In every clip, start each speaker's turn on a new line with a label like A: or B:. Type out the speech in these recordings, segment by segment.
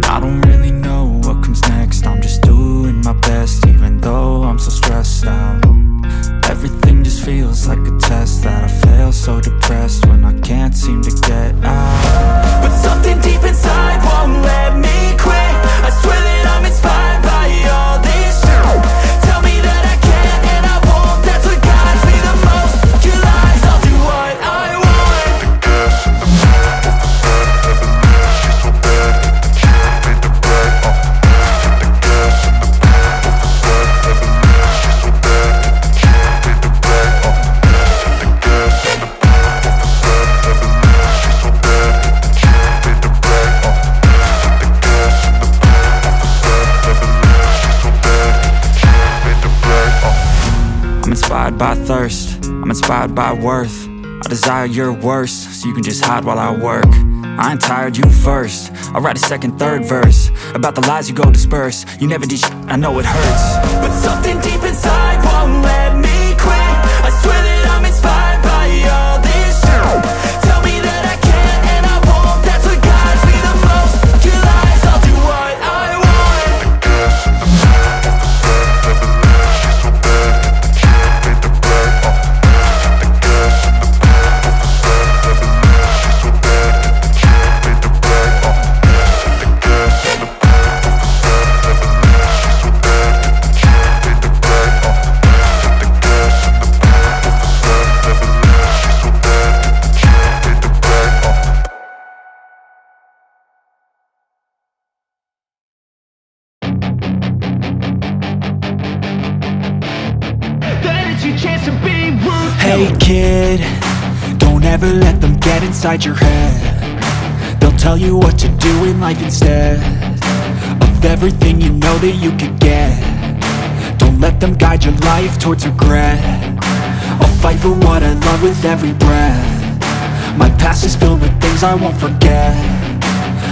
A: I don't really know what comes next. I'm just doing my best, even though I'm so stressed out. Everything just feels like a test that I fail, so depressed when I can't seem to get out. But something deep inside won't let me quit. I swear that I'm inspired by all this shit. Tell me that I can't and I won't. That's what guides me the most. Your lies, I'll do what I want. The gas in the back of the sun, never leaves. She's so bad that the chick made the right. The gas in the back of the sun, never leaves. She's so bad that the chick made the right. The gas in the back of the sun, never leaves. She's so bad that the chick made the right. The gas in the back of the sun, never leaves. She's so bad that the chick made the right. I'm inspired by thirst, I'm inspired by worth. I desire your worst, so you can just hide while I work. I ain't tired, you first. I'll write a second, third verse about the lies you go disperse. You never did shit, I know it hurts. But something deep inside won't let me quit. I swear that I'm inspired by all this shit. Tell me that I can't and I won't. That's what guides me the most. Your lies, I'll do what I want. The gas in the back of the sun, never leaves. She's so bad that the chick made the right. The gas in the back of the sun, never leaves. She's so bad that the chick made the right. The gas in the back of the sun, never leaves. She's so bad that the chick made the right. The gas in the back of the sun, never leaves. She's so bad that the chick made the right.
B: That is your chance to be ruthless.
A: Hey kid, don't ever let them get inside your head. They'll tell you what to do in life instead of everything you know that you could get. Don't let them guide your life towards regret. I'll fight for what I love with every breath. My past is filled with things I won't forget.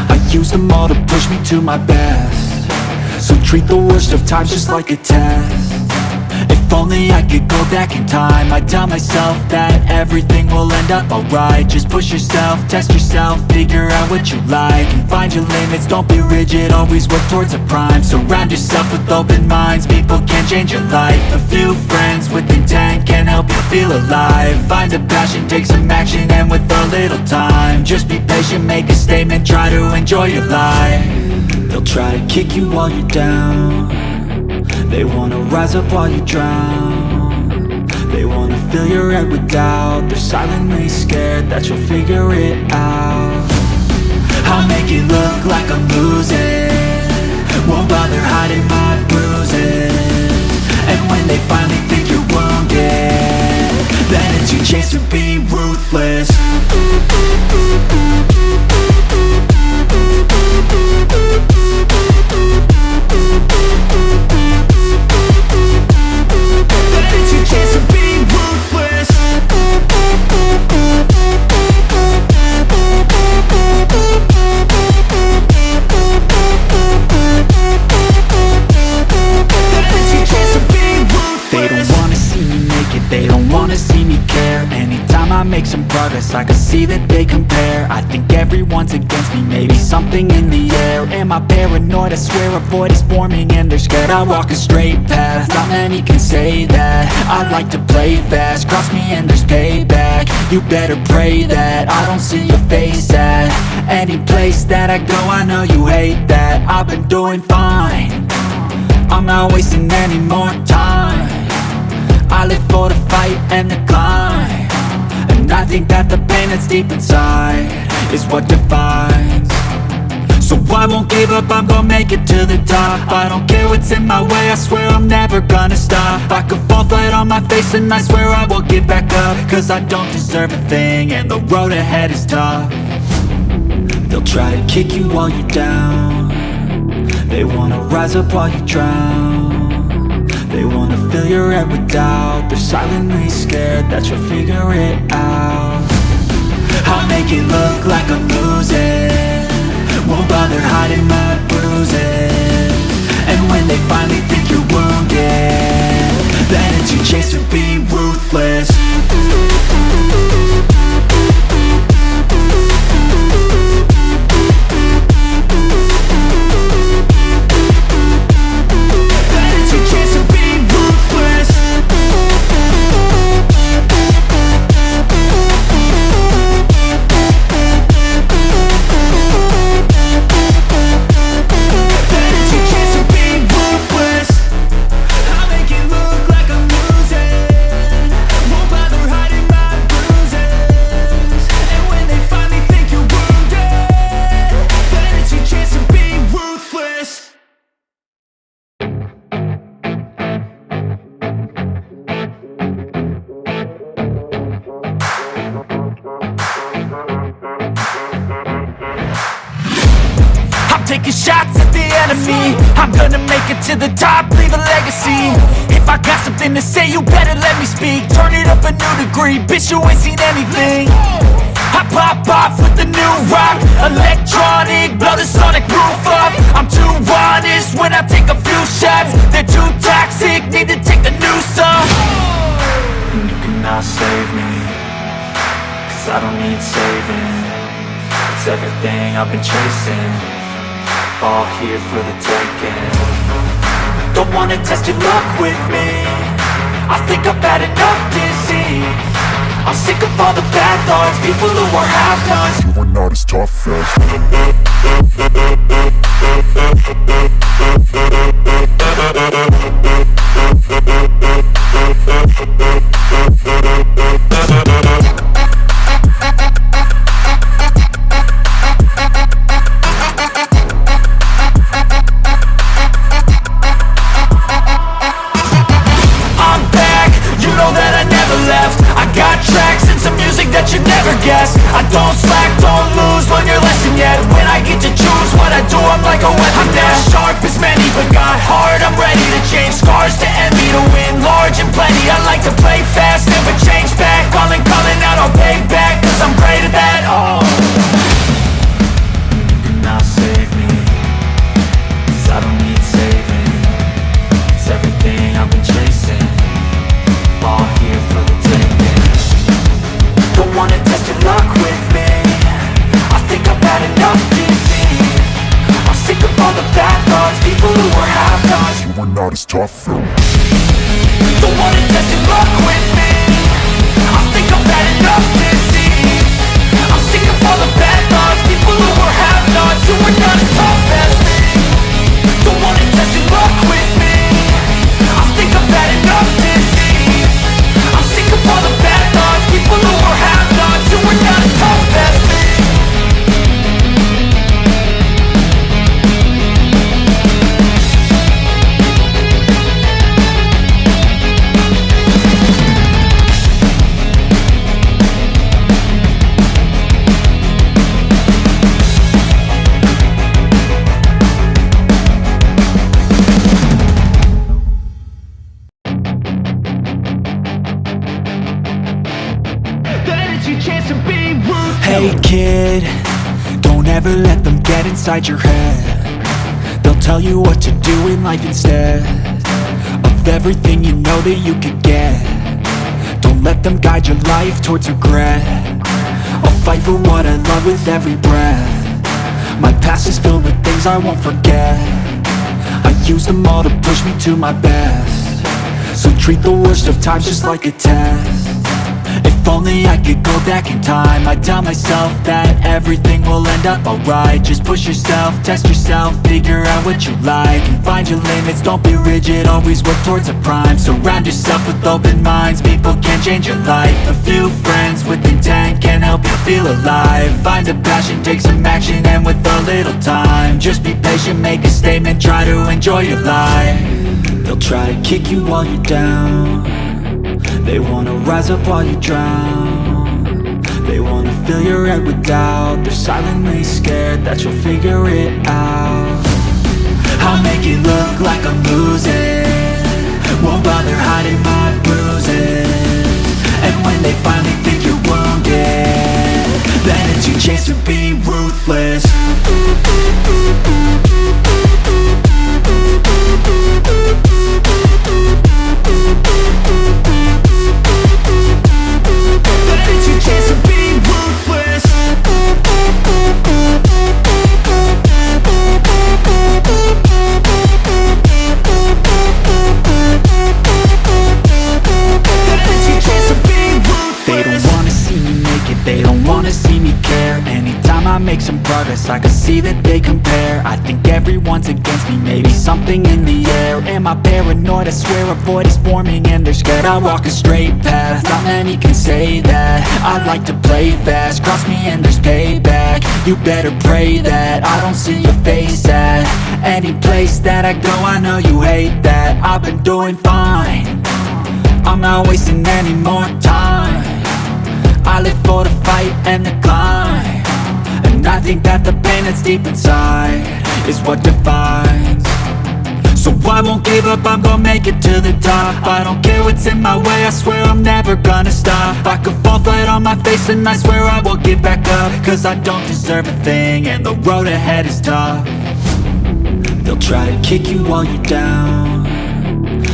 A: I use them all to push me to my best. treat the worst of times just like a test. If only I could go back in time, I'd tell myself that everything will end up alright. Just push yourself, test yourself, figure out what you like, and find your limits, don't be rigid, always work towards a prime. Surround yourself with open minds, people can change your life. A few friends with intent can help you feel alive. Find a passion, take some action, and with a little time, just be patient, make a statement, try to enjoy your life. They'll try to kick you while you're down, they wanna rise up while you drown. They wanna fill your head with doubt, they're silently scared that you'll figure it out. I'll make it look like I'm losing, won't bother hiding my bruises. And when they finally think you're wounded, then it's your chance to be ruthless. They don't wanna see me care. Anytime I make some progress, I can see that they compare. I think everyone's against me, maybe something in the air. Am I paranoid? I swear a void is forming and they're scared I walk a straight path. Not many can say that. I like to play fast, cross me and there's payback. You better pray that I don't see your face at any place that I go. I know you hate that. I've been doing fine, I'm not wasting any more time. I live for the fight and the climb, and I think that the pain that's deep inside is what defines. So I won't give up, I'm gonna make it to the top. I don't care what's in my way, I swear I'm never gonna stop. I could fall flat on my face and I swear I will get back up, cause I don't deserve a thing and the road ahead is tough. They'll try to kick you while you're down, they wanna rise up while you drown. They wanna fill your head with doubt, they're silently scared that you'll figure it out. I'll make it look like I'm losing, won't bother hiding my bruises. And when they finally think you're wounded, then it's your chance to be ruthless.
C: Taking shots at the enemy, I'm gonna make it to the top, leave a legacy. If I got something to say, you better let me speak. Turn it up a new degree, bitch, you ain't seen anything. I pop off with the new rock, electronic, blow the sonic roof up. I'm too honest when I take a few shots, they're too toxic, need to take the noose off.
A: And you cannot save me, cause I don't need saving. It's everything I've been chasing, all here for the taking. Don't wanna test your luck with me, I think I've had enough disease. I'm sick of all the bad thoughts, people who are half-nots.
D: You are not as tough
C: I don't slack, don't lose, learn your lesson yet. When I get to choose what I do, I'm like a weapon. I'm bad thoughts, people who are half-nots.
D: You were not as tough though.
C: Don't wanna test your luck with me. I think I've had enough deceit. I'm sick of all the bad thoughts, people who are half-nots, who are not as tough as me. Don't wanna test your luck with me. I think I've had enough deceit. I'm sick of all the bad thoughts, people who are half-nots, who are not as tough as me.
B: That is your chance to be ruthless.
C: Hey kid, don't ever let them get inside your head. They'll tell you what to do in life instead of everything you know that you could get. Don't let them guide your life towards regret. I'll fight for what I love with every breath. My past is filled with things I won't forget. I use them all to push me to my best. So treat the worst of times just like a test. If only I could go back in time, I'd tell myself that everything will end up alright. Just push yourself, test yourself, figure out what you like, and find your limits, don't be rigid, always work towards a prime. Surround yourself with open minds, people can change your life. A few friends with intent can help you feel alive. Find a passion, take some action, and with a little time, just be patient, make a statement, try to enjoy your life. They'll try to kick you while you're down. They wanna rise up while you drown. They wanna fill your head with doubt. They're silently scared that you'll figure it out. I'll make it look like I'm losing, won't bother hiding my bruises. And when they finally think you're wounded, then it's your chance to be ruthless. Make some progress, I can see that they compare. I think everyone's against me, maybe something in the air. Am I paranoid? I swear a void is forming and they're scared. I walk a straight path, not many can say that. I like to play fast, cross me and there's payback. You better pray that I don't see your face at any place that I go. I know you hate that. I've been doing fine, I'm not wasting any more time. I live for the fight and the climb, and I think that the pain that's deep inside is what defines. So I won't give up, I'm gonna make it to the top. I don't care what's in my way, I swear I'm never gonna stop. I could fall flat on my face and I swear I won't get back up, cause I don't deserve a thing and the road ahead is tough. They'll try to kick you while you're down.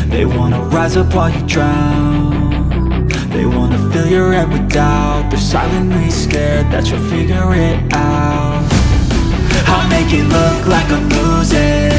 C: They wanna rise up while you drown. They wanna fill your head with doubt. They're silently scared that you'll figure it out. I'll make it look like I'm losing,